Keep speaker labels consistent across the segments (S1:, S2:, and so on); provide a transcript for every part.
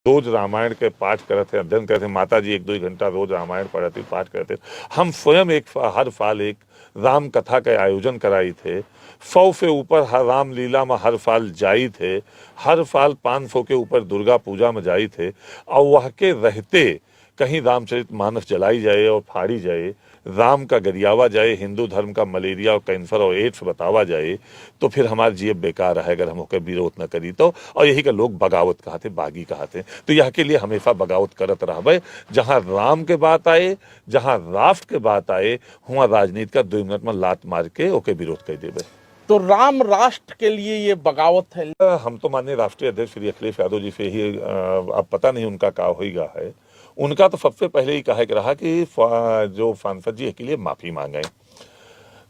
S1: रोज रामायण के पाठ करते अध्ययन करते, माता जी 1-2 घंटा रोज रामायण पढ़ती पाठ करते। हम स्वयं हर साल एक राम कथा के आयोजन कराई थे। 100 से ऊपर हर रामलीला में हर साल जाई थे। हर साल 500 के ऊपर दुर्गा पूजा में जाई थे। और वह के रहते कहीं रामचरितमानस जलाई जाए और फाड़ी जाए, राम का गरियावा जाए, हिंदू धर्म का मलेरिया और कैंसर और एड्स बतावा जाए, तो फिर हमारा जीव बेकार है अगर हम होकर विरोध न करी तो। और यही का लोग बगावत कहते, बागी कहते। तो यह के लिए हमेशा बगावत करत रहबे। जहां राम के बात आए, जहां राष्ट्र के बात आए, वहां राजनीति का 2 मिनट में लात मार के ओके विरोध कर देवे।
S2: तो राम राष्ट्र के लिए ये बगावत है।
S1: हम तो माननीय राष्ट्रीय अध्यक्ष श्री अखिलेश यादव जी से ही अब पता नहीं उनका क्या होगा है। उनका तो सबसे पहले ही कहा रहा कि जो सांसद जी के लिए माफी मांगे।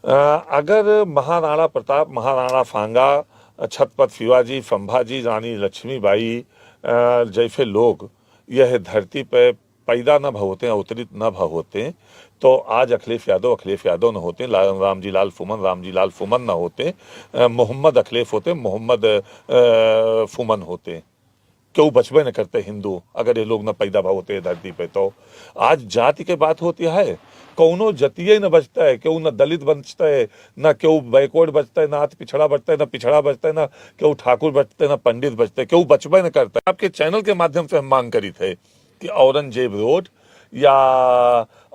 S1: अगर महाराणा प्रताप, महाराणा सांगा, छत्रपति शिवाजी, संभाजी, रानी लक्ष्मीबाई जैसे लोग यह धरती पे पैदा न होते, अवतरित न होते, तो आज अखिलेश यादव न होते, रामजी लाल फुमन न होते, मोहम्मद अखिलेश होते, मोहम्मद फुमन होते। क्यों बचबे न करते हिंदू अगर ये लोग न पैदा होते धरती पे। तो आज जाति के बात होती है, कौनो जतिये न बचता है, क्यों न दलित बचता है, न क्यों बैकवर्ड बचता है, न पिछड़ा बचता है, न पिछड़ा बचता है, न क्यों ठाकुर बचते हैं, न पंडित बचते हैं, क्यों बचबे न करता है। आपके चैनल के माध्यम से हम मांग करी थे कि औरंगजेब रोड या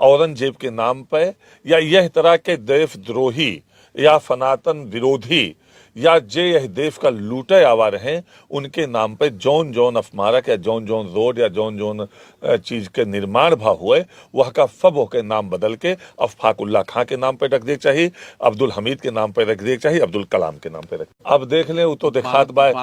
S1: औरंगजेब के नाम पे या यह तरह के देशद्रोही या सनातन विरोधी या जे यह देश का लूटे आवार हैं, उनके नाम पे जौन जौन स्मारक या जौन जौन रोड या जौन जौन चीज के निर्माण भा हुए, वह का सब के नाम बदल के अफाकुल्ला खां के नाम पे रख दे चाहिए, अब्दुल हमीद के नाम पे रख दे चाहिए, अब्दुल कलाम के नाम पे रख। अब देख ले वो तो दिखात बाय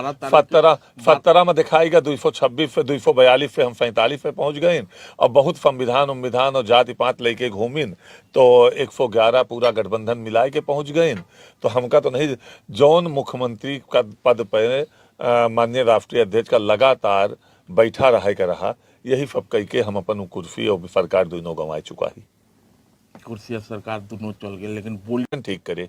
S1: 17 में दिखाएगा 226 से 242 से हम 47 पे पहुंच गए। अब बहुत संविधान और जाति पात लेके घूमिन तो 111 पूरा गठबंधन मिलाए के पहुंच गए। तो हमका तो नहीं, जौन मुख्यमंत्री का पद पे माननीय राष्ट्रीय अध्यक्ष का लगातार बैठा रहा, यही सब कह के हम अपन कुर्सी और सरकार दोनों गंवा चुका ही।
S2: कुर्सी और सरकार दोनों चल गए, लेकिन बोलिए
S1: ठीक करे।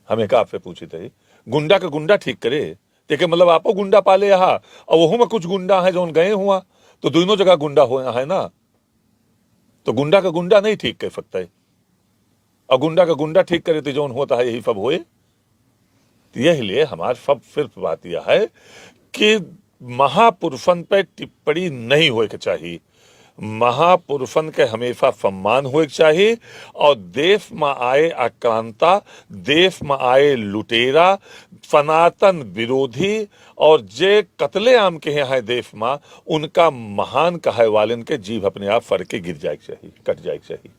S1: हमें का आपसे पूछी थे, गुंडा का गुंडा ठीक करे, देखे मतलब आपो गुंडा पाले यहाँ और वह में कुछ गुंडा है जो गए हुआ, तो दोनों जगह गुंडा हुए है ना। तो गुंडा का गुंडा नहीं ठीक कर सकता है, और गुंडा का गुंडा ठीक करे तो जो होता है यही सब होए। यही लिए हमारे सब सिर्फ बात यह है कि महापुरुषन पे टिप्पणी नहीं होए के चाहिए। महापुरुषन के हमेशा सम्मान होए के चाहिए। और देश में आए आक्रांता, देश में आए लुटेरा, सनातन विरोधी और जे कत्लेआम के हैं देश में, उनका महान कहे वालन के जीभ अपने आप फर के गिर जाए चाहिए, कट जाए चाहिए।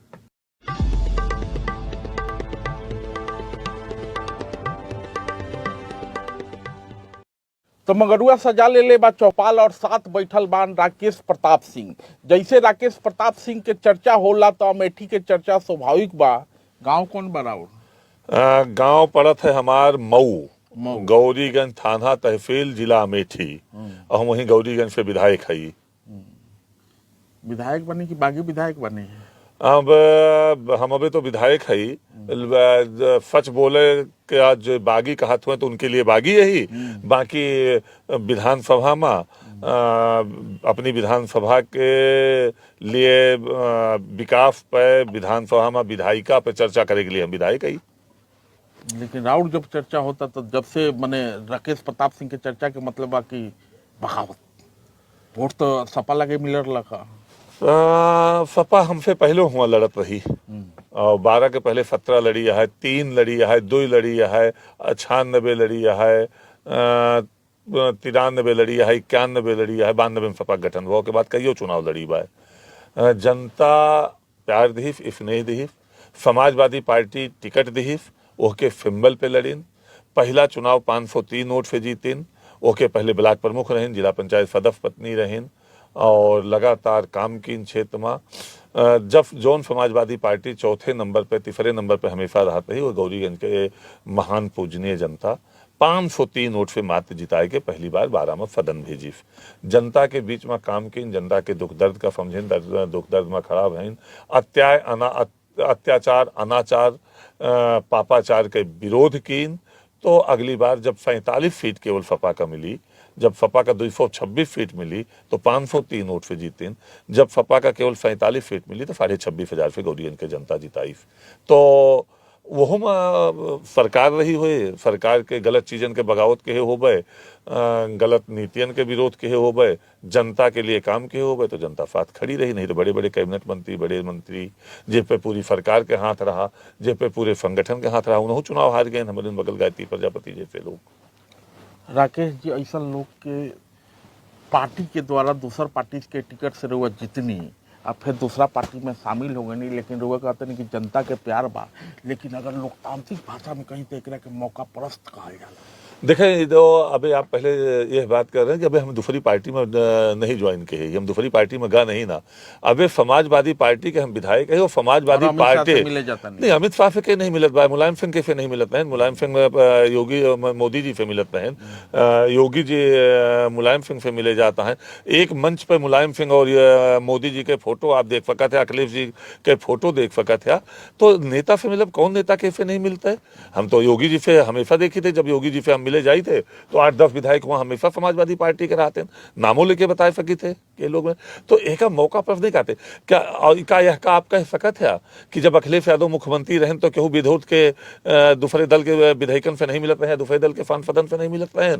S2: तो मगरुआ सजा ले बा चौपाल और साथ बैठल बान राकेश प्रताप सिंह। जैसे राकेश प्रताप सिंह के चर्चा होला तो अमेठी के चर्चा स्वाभाविक बा। गांव कौन बराबर?
S1: गांव पड़त है हमार मऊ, गौरीगंज थाना तहसील जिला अमेठी, और हम वहीं गौरीगंज से विधायक है।
S2: विधायक बने कि बागी विधायक बने?
S1: अब हम अभी तो विधायक है। सच बोले कि आज बागी कहत हुए तो उनके लिए बागी यही, बाकी विधानसभा में अपनी विधानसभा के लिए विकास पे, विधानसभा में विधायिका पे चर्चा करे के लिए हम विधायक है।
S2: लेकिन राउर जब चर्चा होता तो जब से मैंने राकेश प्रताप सिंह के चर्चा के मतलब बा कि बगावत, वोट तो सपा लगे मिलर लगा।
S1: सपा हमसे पहले हुआ लड़त रही, और 12 के पहले 17 लड़ी है, 3 लड़ी है, 2 लड़ी है, 96 लड़ी है, 93 लड़ी है, 91 लड़ी है, 92 में सपा गठन हुआ के बाद कईयों चुनाव लड़ी बा। जनता प्यार दिहिस, स्नेह दिहिस, समाजवादी पार्टी टिकट दिहिस, ओके सिंबल पे लड़ीन। पहला चुनाव 503 वोट से जीतिन, ओके पहले ब्लॉक प्रमुख रहीन, जिला पंचायत सदस्य पत्नी रहीन, और लगातार काम की इन क्षेत्र में। जब जौन समाजवादी पार्टी चौथे नंबर पे, तीसरे नंबर पे हमेशा रहते ही, वो गौरीगंज के महान पूजनीय जनता 503 वोट से मात्र जिताए के पहली बार 12 में सदन भेजी। जनता के बीच में काम की, जनता के दुख दर्द का समझें, दुख दर्द में खड़ा रहें, अत्याचार, अनाचार, पापाचार के विरोध कीन। तो अगली बार जब 47 सीट केवल सपा का मिली, जब फपा का 226 सीट मिली तो 503 वोट से जीतीन, जब फपा का केवल 47 सीट मिली तो 26,500 से गौरियन के जनता जिताई। तो वह सरकार रही हुए, सरकार के गलत चीजन के बगावत के होबे, गलत नीतियन के विरोध के होबे, जनता के लिए काम के होबे, तो जनता साथ खड़ी रही। नहीं तो बड़े बड़े कैबिनेट मंत्री, बड़े मंत्री जे पे पूरी सरकार के हाथ रहा, जे पे पूरे संगठन के हाथ रहा, उन्होंने चुनाव हार गए। हमारे बगल गायत्री प्रजापति जैसे लोग।
S2: राकेश जी, ऐसा लोग के पार्टी के द्वारा दूसर पार्टी के टिकट से रुआ जितनी, अब फिर दूसरा पार्टी में शामिल हो गए नहीं, लेकिन रुआ कहते नहीं कि जनता के प्यार बा, लेकिन अगर लोकतांत्रिक भाषा में कहीं तो एक के मौका परस्त कहा जाला।
S1: देखें, तो अभी आप पहले यह बात कर रहे हैं कि अभी हम दूसरी पार्टी में नहीं ज्वाइन किए, हम दूसरी पार्टी में गा नहीं ना। अबे समाजवादी पार्टी के हम विधायक है, वो समाजवादी पार्टी नहीं, अमित शाह से के नहीं मिलत बा, मुलायम सिंह के से नहीं मिलत है, मुलायम सिंह योगी मोदी जी से मिलत है, योगी जी मुलायम सिंह से मिले जाता है। एक मंच पर मुलायम सिंह और मोदी जी के फोटो आप देख सकते हैं, अखिलेश जी के फोटो देख सकते हैं। तो नेता से मतलब कौन नेता के से नहीं मिलता है? हम तो योगी जी से हमेशा देखे थे, जब योगी जी से हम मिले जाए थे तो 8-10 विधायक वहां हमेशा समाजवादी पार्टी के रहते हैं, नामों लेके बता सकी थे ये लोग में। तो एक मौका पर नहीं कहते क्या यह का आप कह सकत है कि जब अखिलेश यादव मुख्यमंत्री रहे तो केहू विरोध के दूसरे दल के विधायकन से नहीं मिलत रहे, दूसरे दल के सांसदन से नहीं मिलत रहे?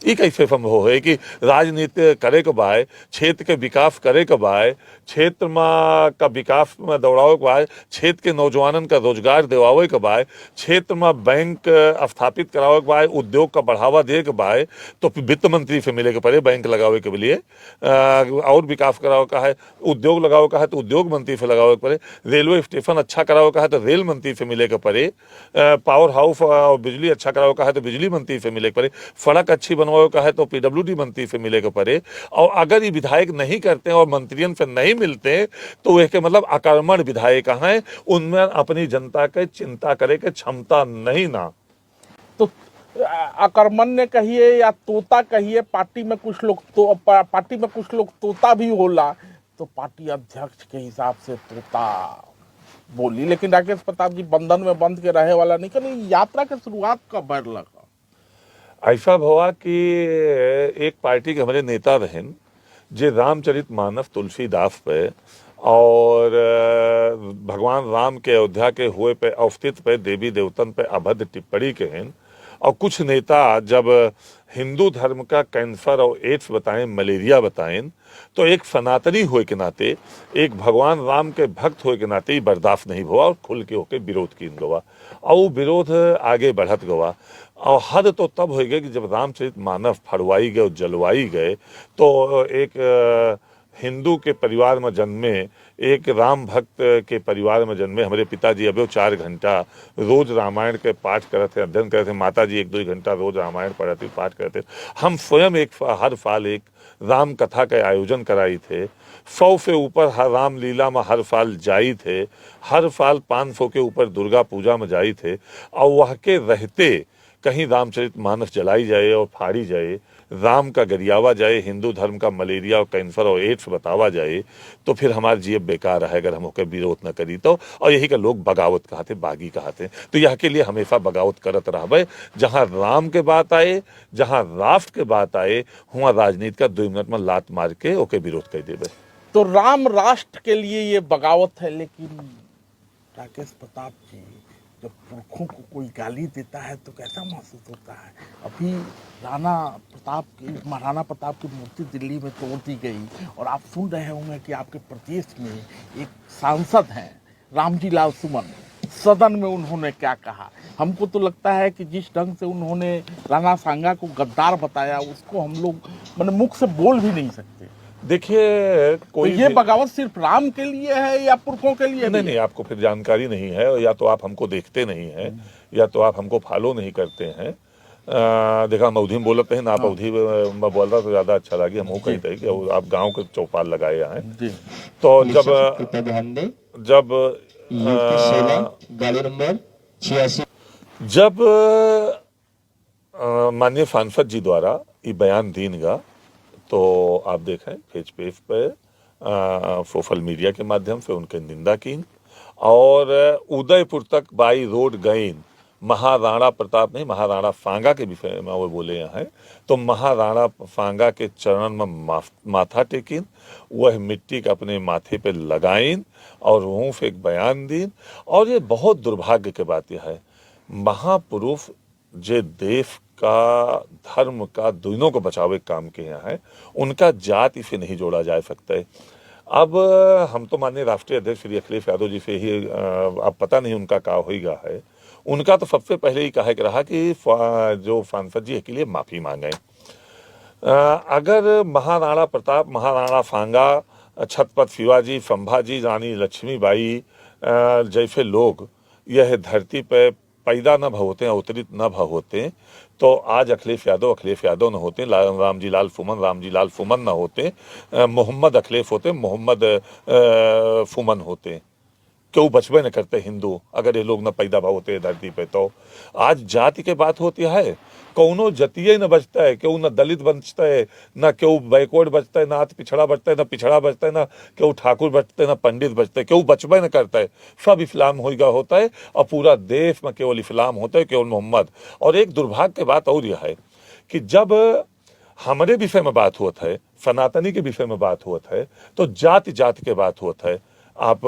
S1: ये कैसे संभव है कि राजनीति करे के बाय, क्षेत्र के विकास करे के बाय, क्षेत्र में का विकास में दौड़ावे के बाय, क्षेत्र के नौजवानन का रोजगार दिवावे के बाय, क्षेत्र में बैंक स्थापित करावे के बाय, उद्योग का बढ़ावा दे के बाय, तो वित्त मंत्री से मिले के पड़े बैंक लगावे के लिए, और विकास करावे का है, उद्योग लगावे का है तो उद्योग मंत्री से लगावे के पड़े, रेलवे स्टेशन अच्छा करावे का है तो रेल मंत्री से मिले के पड़े, पावर हाउस और बिजली अच्छा करावे का है तो बिजली मंत्री से मिले के पड़े, सड़क अच्छी बनवावे का है तो पीडब्ल्यूडी मंत्री से मिले के पड़े। और अगर ये विधायक नहीं करते और मंत्रियों से नहीं मिलते तो वे के मतलब आक्रमण विधायक हैं, उनमें अपनी जनता के चिंता करे के क्षमता नहीं ना।
S2: तो आक्रमण्य कहिए या तोता कहिए, पार्टी में कुछ लोग तोता भी होला, तो पार्टी अध्यक्ष के हिसाब से तोता बोली। लेकिन राकेश प्रताप जी बंधन में बंध के रहे वाला नहीं, कहीं यात्रा की शुरुआत कब बढ़ लगा?
S1: ऐसा हुआ कि एक पार्टी के हमारे नेता रहे जे रामचरितमानस तुलसीदास पे और भगवान राम के अयोध्या के हुए पे अवस्थित पे देवी देवतन पे अभद्र टिप्पणी के हैं। और कुछ नेता जब हिंदू धर्म का कैंसर और एड्स बताएं, मलेरिया बताएं, तो एक सनातनी हुए के नाते, एक भगवान राम के भक्त हुए के नाते बर्दाश्त नहीं हुआ और खुल के होके विरोध की गवा। और वो विरोध आगे बढ़त गवा और हद तो तब हो गया कि जब रामचरितमानस फड़वाई गए और जलवाई गए तो एक हिंदू के परिवार में जन्मे, एक राम भक्त के परिवार में जन्मे हमारे पिताजी अभी 4 घंटा रोज रामायण के पाठ करते, अध्ययन करते, माता जी 1-2 घंटा रोज रामायण पढ़ते, पाठ करते। हम स्वयं हर साल एक राम कथा का आयोजन कराई थे, 100 से ऊपर रामलीला में हर साल जाई थे, हर साल 500 के ऊपर दुर्गा पूजा में जाई थे। और वह के रहते कहीं रामचरितमानस जलाई जाए और फाड़ी जाए, राम का गरियावा जाए, हिंदू धर्म का मलेरिया और कैंसर और एड्स बतावा जाए, तो फिर हमारा जीव बेकार है अगर हम होकर विरोध न करी तो। और यही का लोग बगावत कहते, बागी कहते। तो यह के लिए हमेशा बगावत करत रहबे। जहां राम के बात आए, जहां राष्ट्र के बात आए, हुआ राजनीति का 2 मिनट में लात मार के ओके विरोध कर देवे।
S2: तो राम राष्ट्र के लिए ये बगावत है, लेकिन राकेश प्रताप जी जब पुरखों को कोई गाली देता है तो कैसा महसूस होता है? अभी महाराणा प्रताप की मूर्ति दिल्ली में तोड़ दी गई और आप सुन रहे होंगे कि आपके प्रदेश में एक सांसद हैं रामजी लाल सुमन, सदन में उन्होंने क्या कहा। हमको तो लगता है कि जिस ढंग से उन्होंने राणा सांगा को गद्दार बताया, उसको हम लोग मैंने मुख से बोल भी नहीं सकते।
S1: देखिए, कोई
S2: तो ये बगावत सिर्फ राम के लिए है या पुरखों के लिए?
S1: नहीं, आपको फिर जानकारी नहीं है, या तो आप हमको देखते नहीं हैं, या तो आप हमको फॉलो नहीं करते हैं। देखा हम अवधि में बोलते हैं ना, आप अवधि में बोल रहा तो ज्यादा अच्छा लगी। हम वो कहते हैं कि आप गांव के चौपाल लगाए हैं। तो जब माननीय सांसद जी द्वारा ये बयान दीन गा, तो आप देखें फेस पे सोशल मीडिया के माध्यम से उनके निंदा की और उदयपुर तक बाई रोड गईन महाराणा प्रताप नहीं, महाराणा फांगा के विषय में वो बोले हैं, तो महाराणा फांगा के चरण में माथा टेकिन, वह मिट्टी का अपने माथे पे लगाइन और ऊँफ एक बयान दीन। और ये बहुत दुर्भाग्य की बात यह है, महापुरुष जे देश का धर्म का दोनों को बचावे काम के यहाँ है, उनका जाति से नहीं जोड़ा जा सकता है। अब हम तो माननीय राष्ट्रीय अध्यक्ष श्री अखिलेश यादव जी से ही अब पता नहीं उनका क्या होगा है। उनका तो सबसे पहले ही कहा रहा कि जो सांसद जी है के लिए माफी मांगे। अगर महाराणा प्रताप, महाराणा फांगा, छत्रपति शिवाजी, संभाजी, रानी लक्ष्मीबाई जैसे लोग यह धरती पे पैदा न होते, अवतरित न होते, तो आज अखिलेश यादव न होते, रामजी लाल फुमन न होते, मोहम्मद अखिलेश होते, मोहम्मद फुमन होते। क्यों बचबे न करते हिंदू अगर ये लोग न पैदा होते धरती पे। तो आज जाति के बात होती है, कौनो जतिये न बचता है, क्यों न दलित बचता है, न क्यों बैकवर्ड बचता है, न अति पिछड़ा बचता है, न पिछड़ा बचता है, न क्यों ठाकुर बचते है, न पंडित बचते है, क्यों बचबे न करता है। सब इस्लाम होता है और पूरा देश में केवल इस्लाम होता है, केवल मोहम्मद। और एक दुर्भाग्य की बात और यह है कि जब हमारे विषय में बात होता है, सनातनी के विषय में बात होता है, तो जाति के बात होता है। आप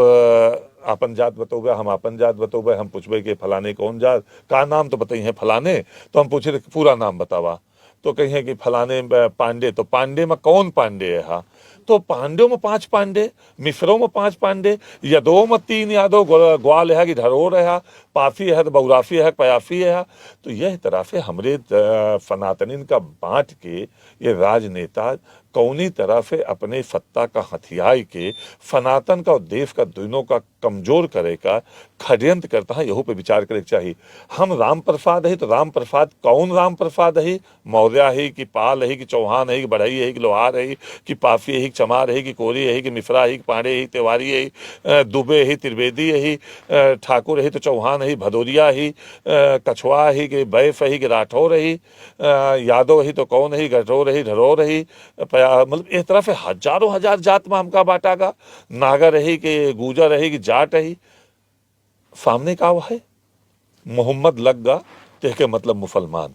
S1: अपन जात बतोगे, हम अपन जात बतोगे, हम पूछबे कि फलाने कौन जात का नाम तो बताइए फलाने, तो हम पूछे पूरा नाम बतावा, तो कहिए कि फलाने पांडे, तो पांडे में कौन पांडे है। हाँ, तो पांड्यों में 5 पांडे, मिश्रों में 5 पांडे, यादवों में 3 यादव, ग्वाल है कि धरोर है, पाफी है, बौराफी है, पयाफी है। तो यह तरह से हमरे सनातनिन का बांट के ये राजनेता कौनी तरह से अपने सत्ता का हथियार के सनातन का और देश का दोनों का कमजोर करे का षड्यंत्र करता है। यहू पे विचार करे चाहिए। हम राम प्रसाद है तो राम प्रसाद कौन राम प्रसाद है, मौर्य है कि पाल है कि चौहान है कि बढ़ई है कि लोहार है कि पाफी है कि चमार है कि कोरी है कि मिश्रा है कि पांडे है, तिवारी है, दुबे है, त्रिवेदी है, ठाकुर है तो चौहान है, भदौरिया है, कछुआ है कि बैफ है कि राठौर है, यादव है तो कौन है, गठौर है, ढरोर है, मतलब इस तरह से हजारों हजार जात में हमका बांटा गा। नागर है कि गुजर है कि जाट है। सामने का हुआ है मोहम्मद लग गा तो के मतलब मुसलमान।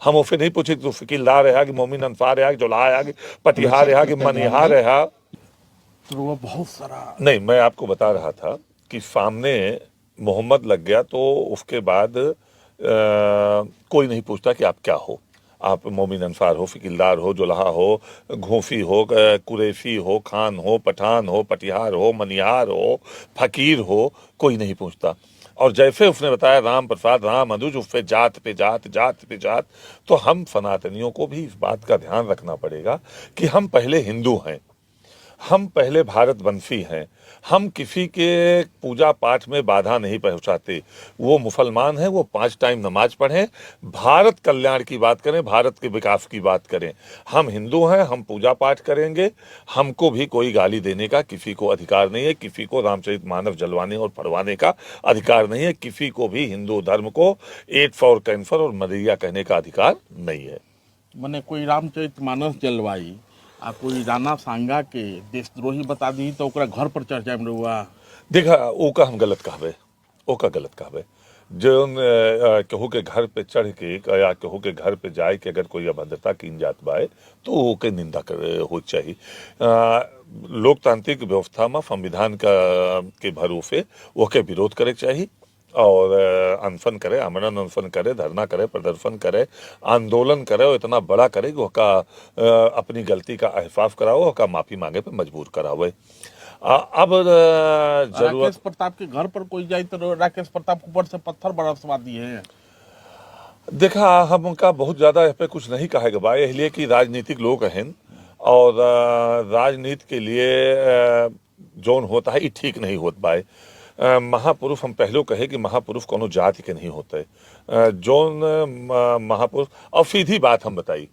S1: हम उसे नहीं पूछे तो फिकिलदार है कि मोमिन अंसार है कि जोलाहा है कि पटिहार है कि मनिहार है।
S2: तो वो बहुत सारा
S1: नहीं, मैं आपको बता रहा था कि सामने मोहम्मद लग गया तो उसके बाद कोई नहीं पूछता कि आप क्या हो। आप मोमिन अंसार हो, फिकिलदार हो, जोलाहा हो, घोफी हो, कुरैशी हो, खान हो, पठान हो, पटिहार हो, मनिहार हो, फकीर हो, कोई नहीं पूछता। और जैसे उसने बताया राम प्रसाद, राम अनुज, उससे जात पे जात, जात पे जात। तो हम सनातनियों को भी इस बात का ध्यान रखना पड़ेगा कि हम पहले हिंदू हैं, हम पहले भारतवंशी हैं, हम किसी के पूजा पाठ में बाधा नहीं पहुंचाते। वो मुसलमान हैं, वो 5 टाइम नमाज पढ़ें, भारत कल्याण की बात करें, भारत के विकास की बात करें। हम हिंदू हैं, हम पूजा पाठ करेंगे, हमको भी कोई गाली देने का किसी को अधिकार नहीं है, किसी को रामचरितमानस जलवाने और पढ़वाने का अधिकार नहीं है, किसी को भी हिंदू धर्म को एड्स और कैंसर और मलेरिया कहने का अधिकार नहीं है।
S2: मैंने कोई रामचरितमानस जलवाई आ कोई राणा सांगा के देशद्रोही बता दी तो ओकरा घर पर चढ़ जाए हुआ।
S1: देखा ओका हम गलत कहबे, ओका गलत कहबे। जो केहू के घर पे चढ़ के या केहू के घर पे जाए कि अगर कोई अभद्रता कीन जात बाए तो ओके निंदा करे हो चाहिए। लोकतांत्रिक व्यवस्था में संविधान का के भरोसे ओके विरोध करे चाहिए और अनशन करे, आमरण अनशन करे, धरना करे, प्रदर्शन करे, आंदोलन करे और इतना बड़ा करे कि उसका अपनी गलती का एहसास कराओ, उसका माफी मांगे पे मजबूर करावे। अब जरूरत
S2: राकेश प्रताप के घर पर कोई जाए तो राकेश प्रताप ऊपर से पत्थर बरसवा दिए हैं।
S1: देखा हम उनका बहुत ज्यादा इस पे कुछ नहीं कहेगा बा, इसलिए कि राजनीतिक लोग हैं और राजनीति के लिए जोन होता है ये ठीक नहीं होता बाय। महापुरुष हम पहले कहे कि महापुरुष कोनो जाति के नहीं होते। जोन महापुरुष और सीधी बात हम बताई,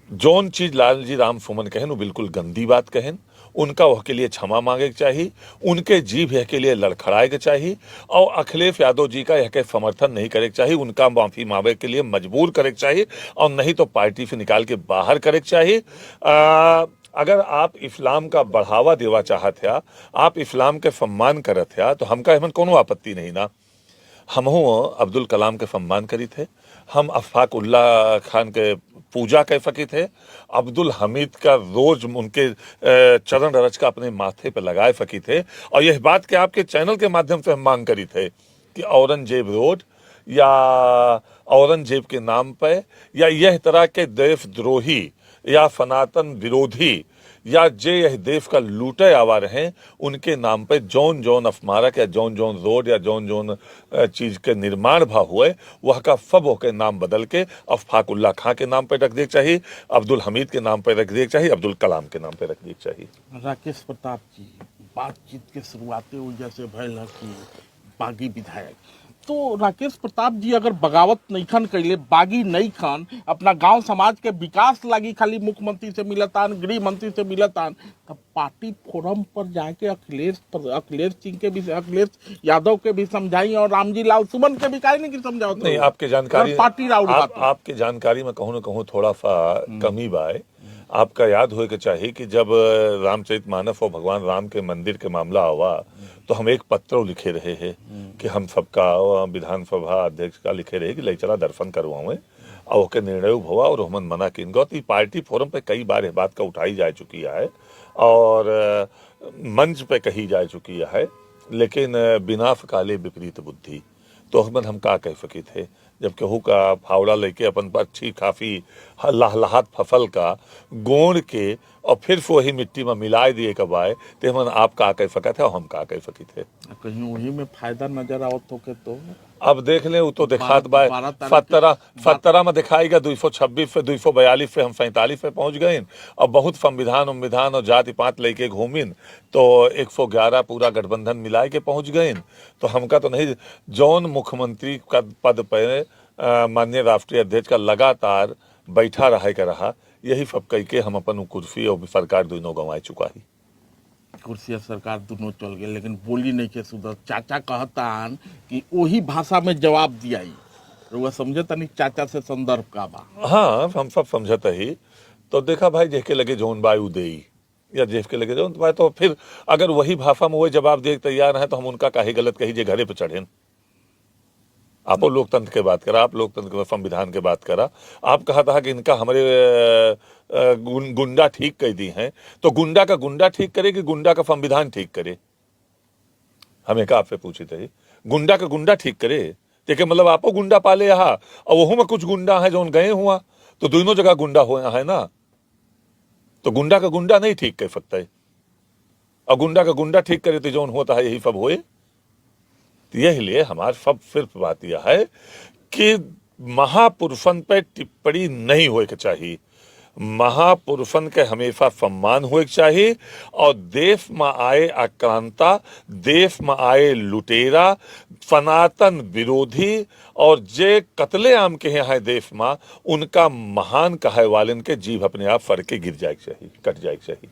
S1: जोन चीज लालजी राम सुमन कहन वो बिल्कुल गंदी बात कहन, उनका वह के लिए क्षमा मांगे के चाहिए, उनके जीभ यह के लिए लड़खड़ाए के चाहिए और अखिलेश यादव जी का यह के समर्थन नहीं करे के चाहिए, उनका माफी मांगे के लिए मजबूर करे के चाहिए और नहीं तो पार्टी से निकाल के बाहर करे के चाहिए। अगर आप इस्लाम का बढ़ावा देवा चाहत है, आप इस्लाम के सम्मान करत है तो हमका एमन कोनो आपत्ति नहीं ना। हम अब्दुल कलाम के सम्मान करी थे, हम अफाक उल्ला खान के पूजा कर फकी थे, अब्दुल हमीद का रोज उनके चरण रच का अपने माथे पे लगाए फकी थे। और यह बात कि आपके चैनल के माध्यम से हम मांग करी थे कि औरंगजेब रोड या औरंगजेब के नाम पे या यह तरह के देशद्रोही या सनातन विरोधी या जे यह देश का लूटे आवार हैं उनके नाम पे जौन जौन स्मारक या जौन जौन रोड या जौन जौन चीज के निर्माण भा हुए वह का सब के नाम बदल के अफाकुल्ला खां के नाम पे रख दिए चाहिए, अब्दुल हमीद के नाम पे रख दिए चाहिए, अब्दुल कलाम के नाम पे रख दिए चाहिए।
S2: राकेश प्रताप जी, बातचीत के शुरुआते वजह से भयल है कि बागी विधायक, तो राकेश प्रताप जी अगर बगावत नहीं खन कैले, बागी नहीं खन, अपना गांव समाज के विकास लागी खाली मुख्यमंत्री से मिलतान, गृह मंत्री से मिलतान, तब पार्टी फोरम पर जाके अखिलेश सिंह के भी, अखिलेश यादव के भी समझाई और रामजी लाल सुमन के भी काहे नहीं कि समझाओ।
S1: नहीं, आपके जानकारी
S2: पार्टी
S1: आपके जानकारी में कहूँ न कहूँ थोड़ा सा कमी बाय। आपका याद होए के चाहिए कि जब रामचरितमानस और भगवान राम के मंदिर के मामला हुआ तो हम एक पत्र लिखे रहे हैं कि हम सबका विधानसभा अध्यक्ष का लिखे रहे कि ले चला दर्शन करवाए और के निर्णय हुआ और हमन मना किन गो। तो पार्टी फोरम पे कई बार यह बात का उठाई जा चुकी है और मंच पे कही जा चुकी है, लेकिन बिना काले विपरीत बुद्धि तो हम का कह सके थे जब केहू का फावड़ा लेके अपन पर अच्छी काफी लहलहात फसल का गोंड के और फिर से वही मिट्टी में मिलाए दिए कबाए तो हम आप का कह सका थे और हम का कह सकी थे।
S2: कहीं वही में फायदा नजर आओ तो
S1: अब देख लें वो तो दिखात बाय 17 में दिखाएगा 226 पे 242 पे हम 47 पे पहुंच गए और बहुत संविधान और जाति पात लेके घूमिन तो 111 पूरा गठबंधन मिलाए के पहुंच गए। तो हमका तो नहीं, जौन मुख्यमंत्री का पद पे माननीय राष्ट्रीय अध्यक्ष का लगातार बैठा रहे का रहा, यही सब कह के हम अपन कुर्सी और सरकार दोनों गंवाए चुका ही।
S2: कुर्सी सरकार दोनों चल गए लेकिन बोली नहीं के सुधर। चाचा कहतान कि वही भाषा में जवाब दिया ही, वो समझता नहीं चाचा से संदर्भ का बा।
S1: हाँ, हम सब समझता ही। तो देखा भाई जेके लगे जोन बायु दे या जेफ के लगे जोन बाय, तो फिर अगर वही भाषा में वही जवाब दे तैयार है तो हम उनका काहे गलत कही जे घरे पे चढ़े। आप लोकतंत्र के बात करा, आप लोकतंत्र के संविधान के बात करा। आप कहा था कि इनका हमारे गुंडा ठीक कर दी हैं, तो गुंडा का गुंडा ठीक करे कि गुंडा का संविधान ठीक करे? हमें का आपसे पूछे थे, गुंडा का गुंडा ठीक करे देखिए, मतलब आपो गुंडा पाले यहाँ और वहू में कुछ गुंडा है जो गए हुआ, तो दोनों जगह गुंडा हुआ है ना। तो गुंडा का गुंडा नहीं ठीक कर सकता है, और गुंडा का गुंडा ठीक करे तो जो होता है यही सब होए। तो यही लिए हमारे सब सिर्फ बात यह है कि महापुरुषन पे टिप्पणी नहीं होए के चाहिए, महापुरुषन के हमेशा सम्मान होए के चाहिए। और देश में आए आक्रांता, देश में आए लुटेरा, सनातन विरोधी और जे कतले आम के यहाँ है देश में, उनका महान कहे वाले के जीभ अपने आप फर के गिर जाए चाहिए, कट जाए चाहिए।